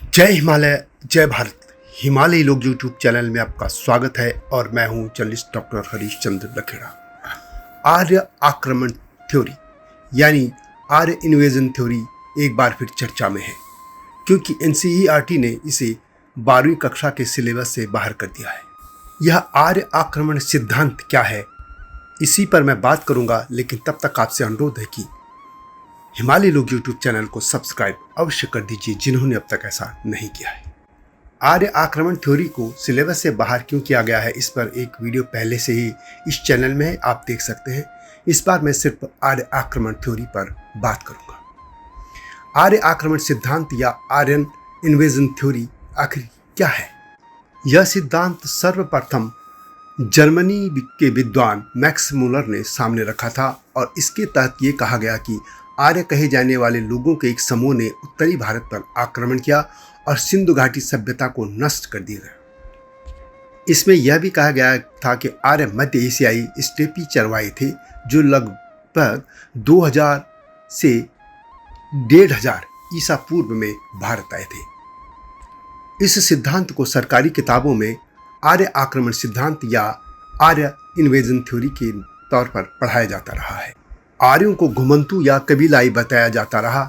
जय हिमालय, जय भारत। हिमालयी लोग यूट्यूब चैनल में आपका स्वागत है और मैं हूं जर्नलिस्ट डॉक्टर हरीश चंद्र लखेड़ा। आर्य आक्रमण थ्योरी यानी आर्य इन्वेजन थ्योरी एक बार फिर चर्चा में है, क्योंकि एनसीईआरटी ने इसे 12वीं कक्षा के सिलेबस से बाहर कर दिया है। यह आर्य आक्रमण सिद्धांत क्या है, इसी पर मैं बात करूंगा, लेकिन तब तक आपसे अनुरोध है कि हिमालयी लोग यूट्यूब चैनल को सब्सक्राइब अवश्य कर दीजिए जिन्होंने अब तक ऐसा नहीं किया है। आर्य आक्रमण थ्योरी को सिलेबस से बाहर क्यों किया गया है, इस पर एक वीडियो पहले से ही इस चैनल में है, आप देख सकते हैं। इस बार मैं सिर्फ आर्य आक्रमण थ्योरी पर बात करूंगा। आर्य आक्रमण सिद्धांत या आर्यन इन्वेजन थ्योरी आखिर क्या है? यह सिद्धांत सर्वप्रथम जर्मनी के विद्वान मैक्स मुलर ने सामने रखा था और इसके तहत ये कहा गया कि आर्य कहे जाने वाले लोगों के एक समूह ने उत्तरी भारत पर आक्रमण किया और सिंधु घाटी सभ्यता को नष्ट कर दिया। इसमें यह भी कहा गया था कि आर्य मध्य एशियाई स्टेपी चरवाहे थे जो लगभग 2000 से 1500 ईसा पूर्व में भारत आए थे। इस सिद्धांत को सरकारी किताबों में आर्य आक्रमण सिद्धांत या आर्य इन्वेजन थ्योरी के तौर पर पढ़ाया जाता रहा है। आर्यों को घुमंतु या कबीलाई बताया जाता रहा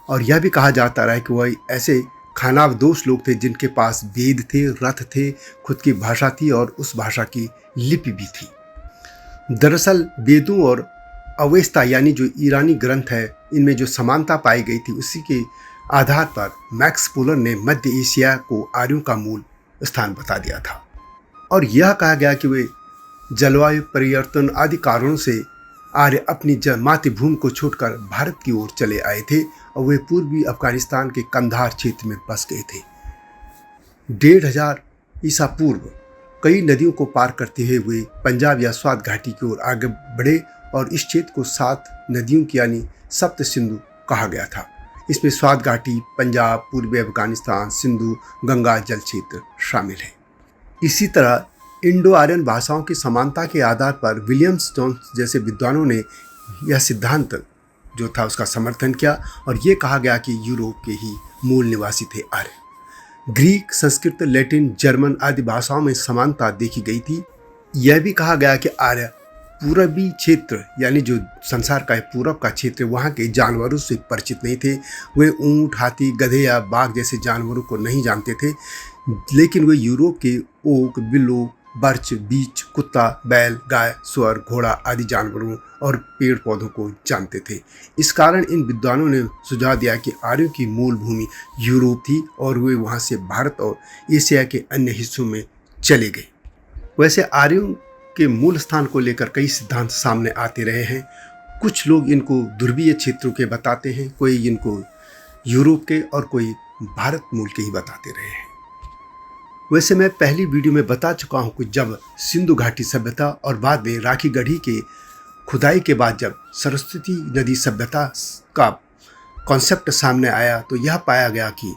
और यह भी कहा जाता रहा कि वह ऐसे खानाबदोश लोग थे जिनके पास वेद थे, रथ थे, खुद की भाषा थी और उस भाषा की लिपि भी थी। दरअसल वेदों और अवेस्ता यानी जो ईरानी ग्रंथ है, इनमें जो समानता पाई गई थी, उसी के आधार पर मैक्स मुलर ने मध्य एशिया को आर्यों का मूल स्थान बता दिया था और यह कहा गया कि वे जलवायु परिवर्तन आदि कारणों से आर्य अपनी मातृभूमि को छोड़कर भारत की ओर चले आए थे और वे पूर्वी अफगानिस्तान के कंधार क्षेत्र में बस गए थे। 1500 ईसा पूर्व कई नदियों को पार करते हुए वे पंजाब या स्वात घाटी की ओर आगे बढ़े और इस क्षेत्र को 7 नदियों की यानी सप्त सिंधु कहा गया था। इसमें स्वात घाटी, पंजाब, पूर्वी अफगानिस्तान, सिंधु, गंगा जल क्षेत्र शामिल है। इसी तरह इंडो आर्यन भाषाओं की समानता के आधार पर विलियम्स जोन्स जैसे विद्वानों ने यह सिद्धांत जो था उसका समर्थन किया और ये कहा गया कि यूरोप के ही मूल निवासी थे आर्य। ग्रीक, संस्कृत, लैटिन, जर्मन आदि भाषाओं में समानता देखी गई थी। यह भी कहा गया कि आर्य पूर्वी क्षेत्र यानी जो संसार का पूरब का क्षेत्र, वहाँ के जानवरों से परिचित नहीं थे। वे ऊंट, हाथी, गधे या बाघ जैसे जानवरों को नहीं जानते थे, लेकिन वे यूरोप के ओक, बिल्लो, बर्च, बीच, कुत्ता, बैल, गाय, सुअर, घोड़ा आदि जानवरों और पेड़ पौधों को जानते थे। इस कारण इन विद्वानों ने सुझाव दिया कि आर्यों की मूल भूमि यूरोप थी और वे वहां से भारत और एशिया के अन्य हिस्सों में चले गए। वैसे आर्यों के मूल स्थान को लेकर कई सिद्धांत सामने आते रहे हैं। कुछ लोग इनको ध्रुवीय क्षेत्रों के बताते हैं, कोई इनको यूरोप के और कोई भारत मूल के ही बताते रहे हैं। वैसे मैं पहली वीडियो में बता चुका हूं कि जब सिंधु घाटी सभ्यता और बाद में राखी गढ़ी के खुदाई के बाद जब सरस्वती नदी सभ्यता का कॉन्सेप्ट सामने आया तो यह पाया गया कि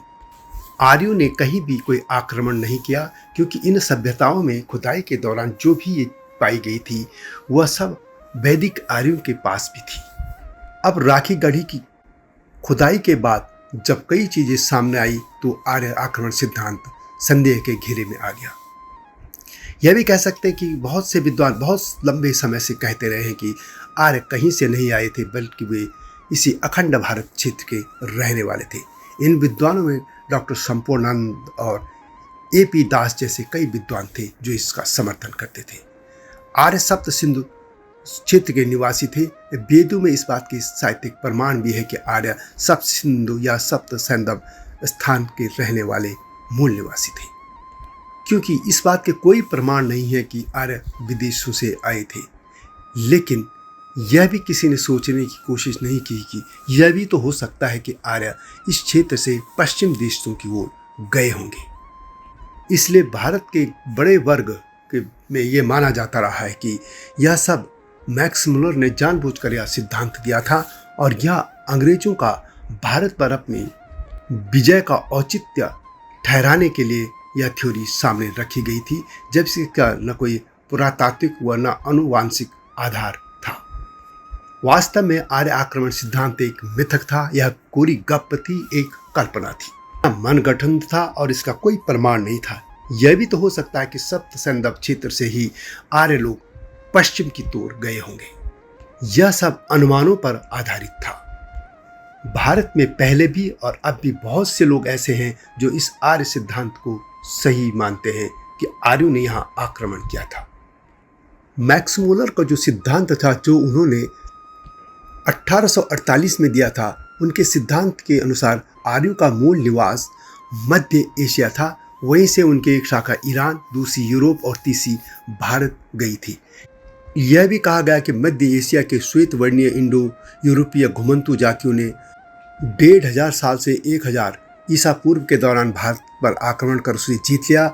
आर्यों ने कहीं भी कोई आक्रमण नहीं किया, क्योंकि इन सभ्यताओं में खुदाई के दौरान जो भी पाई गई थी वह सब वैदिक आर्यों के पास भी थी। अब राखी गढ़ी की खुदाई के बाद जब कई चीज़ें सामने आई तो आर्य आक्रमण सिद्धांत संदेह के घेरे में आ गया। यह भी कह सकते हैं कि बहुत से विद्वान बहुत लंबे समय से कहते रहे हैं कि आर्य कहीं से नहीं आए थे, बल्कि वे इसी अखंड भारत क्षेत्र के रहने वाले थे। इन विद्वानों में डॉक्टर संपूर्णानंद और AP दास जैसे कई विद्वान थे जो इसका समर्थन करते थे। आर्य सप्त सिंधु क्षेत्र के निवासी थे। वेदों में इस बात की साहित्यिक प्रमाण भी है कि आर्य सप्त सिंधु या सप्त सैंधव स्थान के रहने वाले मूल निवासी थे, क्योंकि इस बात के कोई प्रमाण नहीं है कि आर्य विदेशों से आए थे। लेकिन यह भी किसी ने सोचने की कोशिश नहीं की कि यह भी तो हो सकता है कि आर्य इस क्षेत्र से पश्चिम देशों की ओर गए होंगे। इसलिए भारत के बड़े वर्ग में यह माना जाता रहा है कि यह सब मैक्स मुलर ने जानबूझकर यह सिद्धांत दिया था और यह अंग्रेजों का भारत पर अपनी विजय का औचित्य ठहराने के लिए यह थ्योरी सामने रखी गई थी, जबकि इसका न कोई पुरातात्विक व न आनुवांशिक आधार था। वास्तव में आर्य आक्रमण सिद्धांत एक मिथक था, यह कोरी गप थी, एक कल्पना थी। मनगढ़ंत था और इसका कोई प्रमाण नहीं था। यह भी तो हो सकता है कि सप्त सैंधव क्षेत्र से ही आर्य लोग पश्चिम की ओर गए होंगे। यह सब अनुमानों पर आधारित था। भारत में पहले भी और अब भी बहुत से लोग ऐसे हैं जो इस आर्य सिद्धांत को सही मानते हैं कि आर्यों ने यहाँ आक्रमण किया था। मैक्स मुलर का जो सिद्धांत था, जो उन्होंने 1848 में दिया था, उनके सिद्धांत के अनुसार आर्यों का मूल निवास मध्य एशिया था। वहीं से उनके एक शाखा ईरान, दूसरी यूरोप और तीसरी भारत गई थी। यह भी कहा गया कि मध्य एशिया के श्वेत वर्णीय इंडो यूरोपीय घुमंतु जातियों ने 1500 साल से 1000 ईसा पूर्व के दौरान भारत पर आक्रमण कर उसे जीत लिया।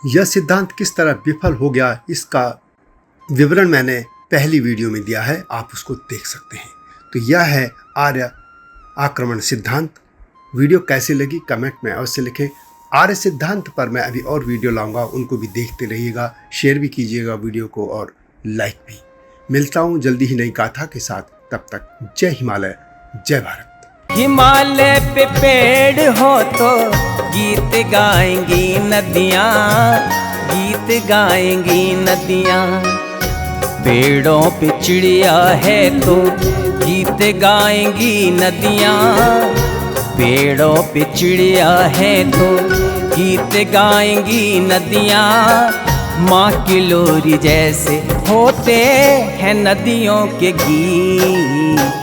यह सिद्धांत किस तरह विफल हो गया, इसका विवरण मैंने पहली वीडियो में दिया है, आप उसको देख सकते हैं। तो यह है आर्य आक्रमण सिद्धांत। वीडियो कैसे लगी कमेंट में अवश्य लिखें। आर्य सिद्धांत पर मैं अभी और वीडियो लाऊंगा, उनको भी देखते रहिएगा, शेयर भी कीजिएगा वीडियो को और लाइक भी। मिलता हूँ जल्दी ही नई गाथा के साथ, तब तक जय हिमालय, जय भारत। हिमालय पे पेड़ हो तो गीत गाएंगी नदियाँ, गीत गाएंगी नदियाँ। पेड़ों पे चिड़िया है तो गीत गाएंगी नदियाँ, पेड़ों पे चिड़िया है तो गीत गाएंगी नदियाँ। माँ की लोरी जैसे होते हैं नदियों के गीत।